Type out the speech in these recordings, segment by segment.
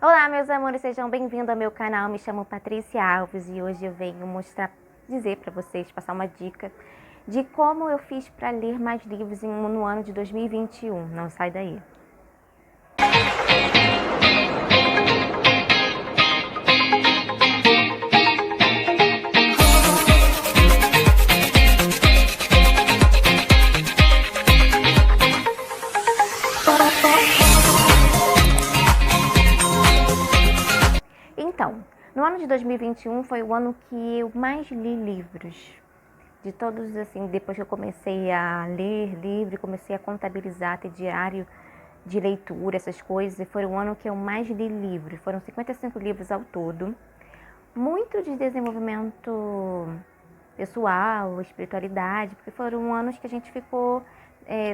Olá, meus amores, sejam bem-vindos ao meu canal. Me chamo Patrícia Alves e hoje eu venho dizer para vocês, passar uma dica de como eu fiz para ler mais livros no ano de 2021. Não sai daí. Então, no ano de 2021 foi o ano que eu mais li livros. De todos, assim, depois que eu comecei a ler livro, comecei a contabilizar, ter diário de leitura, essas coisas, e foi o ano que eu mais li livros. Foram 55 livros ao todo. Muito de desenvolvimento pessoal, espiritualidade, porque foram anos que a gente ficou,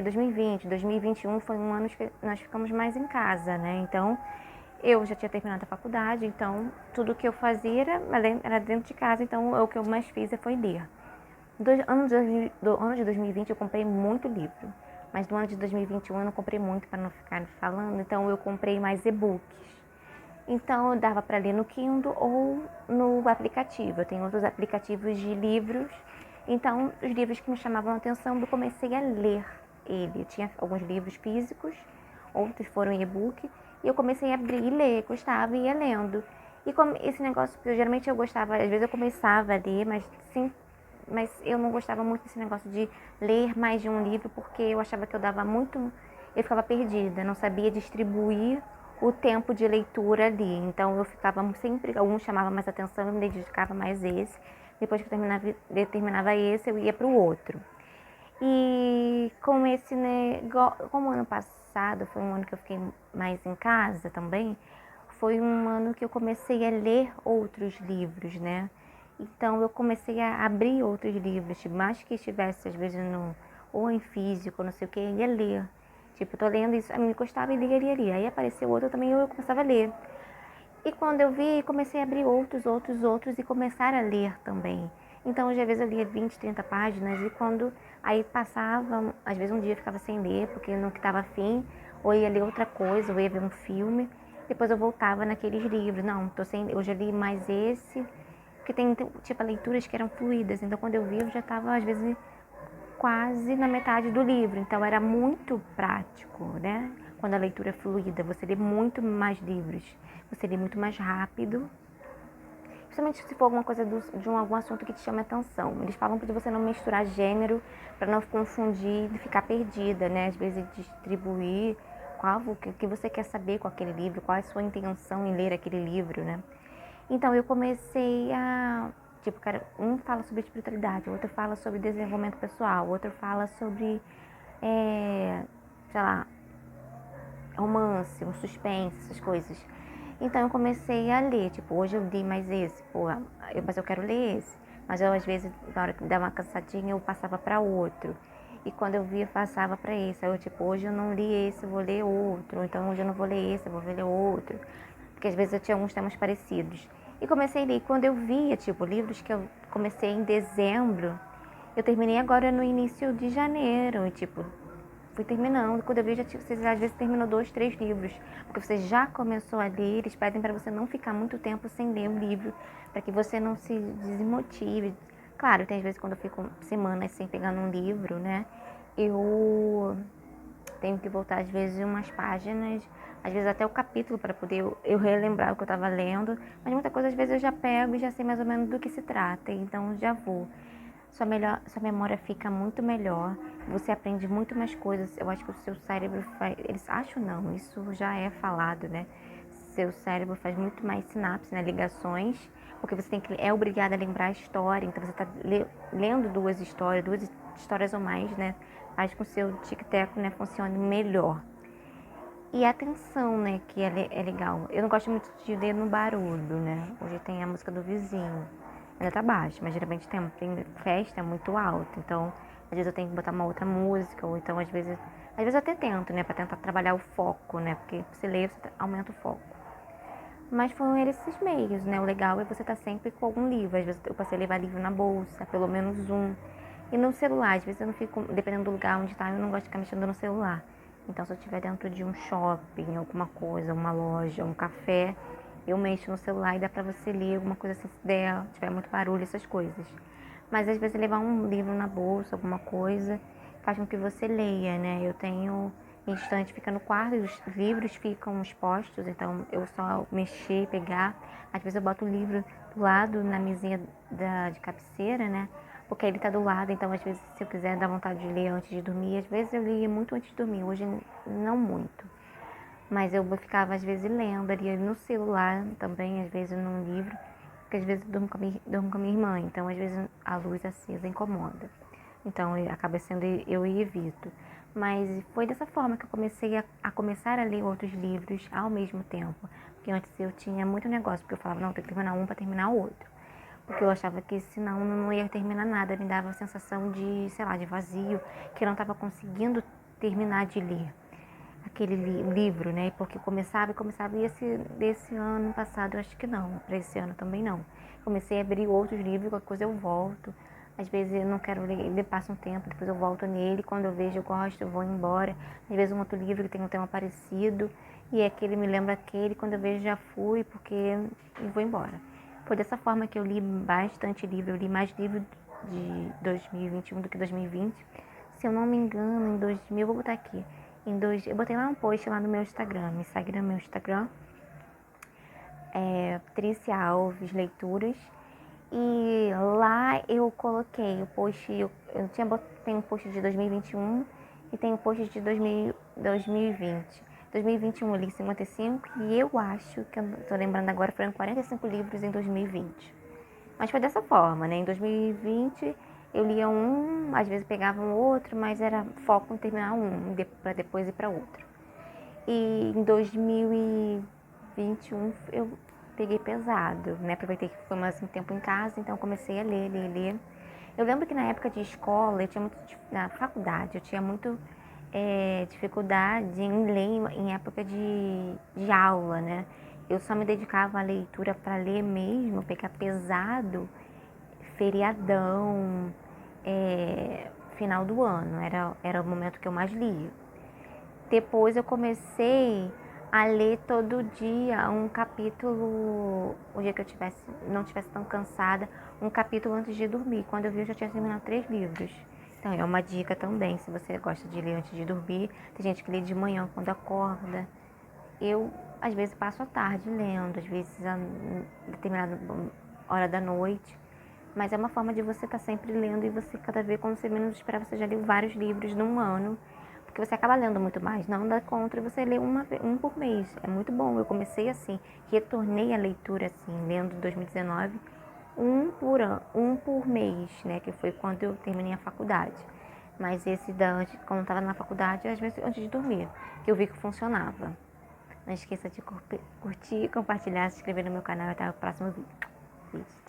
2020, 2021 foi um ano que nós ficamos mais em casa, né? Então, eu já tinha terminado a faculdade, então tudo que eu fazia era dentro de casa, então o que eu mais fiz foi ler. Do ano de 2020 eu comprei muito livro, mas no ano de 2021 eu não comprei muito para não ficar falando, então eu comprei mais e-books. Então eu dava para ler no Kindle ou no aplicativo. Eu tenho outros aplicativos de livros, então os livros que me chamavam a atenção eu comecei a ler ele. Eu tinha alguns livros físicos, outros foram em e-book, e eu comecei a abrir e ler, gostava e ia lendo. E como esse negócio, geralmente eu gostava, às vezes eu começava a ler, mas eu não gostava muito desse negócio de ler mais de um livro, porque eu achava que eu ficava perdida, não sabia distribuir o tempo de leitura ali. Então eu ficava sempre, alguns chamavam mais atenção, eu me dedicava mais esse. Depois que eu terminava esse, eu ia para o outro. E com esse negócio, como ano passado foi um ano que eu fiquei mais em casa também, foi um ano que eu comecei a ler outros livros, né? Então eu comecei a abrir outros livros, mais que estivesse às vezes ou em físico, não sei o que, ia ler. Tipo, eu tô lendo isso, me gostava e lia. Aí apareceu outro também, eu começava a ler. E quando eu vi, comecei a abrir outros e começar a ler também. Então, às vezes eu lia 20, 30 páginas e quando aí passava, às vezes um dia eu ficava sem ler, porque eu não estava afim, ou ia ler outra coisa, ou ia ver um filme. Depois eu voltava naqueles livros. Não, hoje eu li mais esse, porque tem tipo leituras que eram fluídas. Então, quando eu vi, eu já estava às vezes quase na metade do livro. Então, era muito prático, né? Quando a leitura é fluida, você lê muito mais livros, você lê muito mais rápido, principalmente se for alguma coisa algum assunto que te chame a atenção. Eles falam para você não misturar gênero, para não confundir e ficar perdida, né? Às vezes distribuir o que você quer saber com aquele livro, qual é a sua intenção em ler aquele livro, né? Então eu comecei tipo, cara, um fala sobre espiritualidade, o outro fala sobre desenvolvimento pessoal, o outro fala sobre, sei lá, romance, um suspense, essas coisas. Então eu comecei a ler, tipo, hoje eu li mais esse, mas eu quero ler esse. Mas eu às vezes, na hora que dava uma cansadinha, eu passava para outro. E quando eu via, passava para esse. Aí eu, tipo, hoje eu não li esse, eu vou ler outro. Então hoje eu não vou ler esse, eu vou ler outro. Porque às vezes eu tinha alguns temas parecidos. E comecei a ler. Quando eu via, tipo, livros que eu comecei em dezembro, eu terminei agora no início de janeiro. E, tipo, fui terminando. Quando eu vi, você às vezes terminou 2, 3 livros. Porque você já começou a ler, eles pedem para você não ficar muito tempo sem ler o livro, para que você não se desmotive. Claro, tem às vezes quando eu fico semanas sem pegar num livro, né? Eu tenho que voltar às vezes umas páginas, às vezes até o capítulo para poder eu relembrar o que eu estava lendo. Mas muita coisa às vezes eu já pego e já sei mais ou menos do que se trata, então já vou. Sua memória fica muito melhor, você aprende muito mais coisas. Eu acho que o seu cérebro eles acham não, isso já é falado, né? Seu cérebro faz muito mais sinapses, né? Ligações, porque você é obrigado a lembrar a história, então você está lendo duas histórias ou mais, né? Faz com que o seu tic-tac, né, funcione melhor. E a atenção, né, que é legal. Eu não gosto muito de ler no barulho, né? Hoje tem a música do vizinho. Ainda tá baixo, mas geralmente tem festa muito alta. Então, às vezes eu tenho que botar uma outra música, ou então às vezes eu até tento, né, pra tentar trabalhar o foco, né? Porque se ler, você aumenta o foco. Mas foram esses meios, né? O legal é você estar sempre com algum livro. Às vezes eu passei a levar livro na bolsa, pelo menos um. E no celular, às vezes eu não fico, dependendo do lugar onde tá, eu não gosto de ficar mexendo no celular. Então, se eu estiver dentro de um shopping, alguma coisa, uma loja, um café, eu mexo no celular e dá pra você ler alguma coisa assim, se tiver muito barulho, essas coisas. Mas às vezes levar um livro na bolsa, alguma coisa, faz com que você leia, né? Eu tenho minha estante fica no quarto, os livros ficam expostos, então eu só mexer, pegar. Às vezes eu boto o livro do lado na mesinha de cabeceira, né? Porque ele tá do lado, então às vezes se eu quiser dar vontade de ler antes de dormir, às vezes eu lia muito antes de dormir, hoje não muito. Mas eu ficava às vezes lendo ali no celular também, às vezes num livro, porque às vezes eu durmo com a minha irmã, então às vezes a luz acesa incomoda. Então acaba sendo eu e evito. Mas foi dessa forma que eu comecei a começar a ler outros livros ao mesmo tempo. Porque antes eu tinha muito negócio, porque eu falava, não, tem que terminar um para terminar o outro. Porque eu achava que senão não ia terminar nada, me dava a sensação de, sei lá, de vazio, que eu não estava conseguindo terminar de ler aquele livro, né? Porque começava e desse ano passado eu acho que não, para esse ano também não. Comecei a abrir outros livros, qualquer coisa eu volto. Às vezes eu não quero ler, ele passa um tempo, depois eu volto nele, quando eu vejo eu gosto, eu vou embora. Às vezes um outro livro que tem um tema parecido e aquele me lembra aquele, quando eu vejo já fui, porque e vou embora. Foi dessa forma que eu li bastante livro, eu li mais livro de 2021 do que 2020. Se eu não me engano, em 2000, eu vou botar aqui, eu botei lá um post lá no meu Instagram, me segue no meu Instagram, Trícia Alves Leituras, e lá eu coloquei o post, tem um post de 2021 e tem um post de 2020. 2021 eu li 55 e eu acho, que eu tô lembrando agora, foram 45 livros em 2020. Mas foi dessa forma, né? Em 2020 eu lia um, às vezes pegava um outro, mas era foco em terminar um, para depois ir para outro. E em 2021 eu peguei pesado, né? Aproveitei que foi mais um tempo em casa, então comecei a ler. Eu lembro que na época de escola, na faculdade, eu tinha muito dificuldade em ler em época de aula, né? Eu só me dedicava à leitura para ler mesmo, pegar pesado, feriadão, final do ano, era o momento que eu mais lia. Depois eu comecei a ler todo dia um capítulo, o dia que eu não tivesse tão cansada, um capítulo antes de dormir. Quando eu vi, eu já tinha terminado 3 livros. Então é uma dica também, se você gosta de ler antes de dormir. Tem gente que lê de manhã quando acorda. Eu, às vezes, passo a tarde lendo, às vezes a determinada hora da noite. Mas é uma forma de você estar sempre lendo e você, cada vez, quando você menos esperar, você já leu vários livros num ano. Porque você acaba lendo muito mais. Não dá contra você ler um por mês. É muito bom. Eu comecei assim, retornei à leitura assim, lendo em 2019, um por mês, né? Que foi quando eu terminei a faculdade. Mas esse antes, quando eu estava na faculdade, às vezes antes de dormir, que eu vi que funcionava. Não esqueça de curtir, compartilhar, se inscrever no meu canal e até o próximo vídeo. Beijo.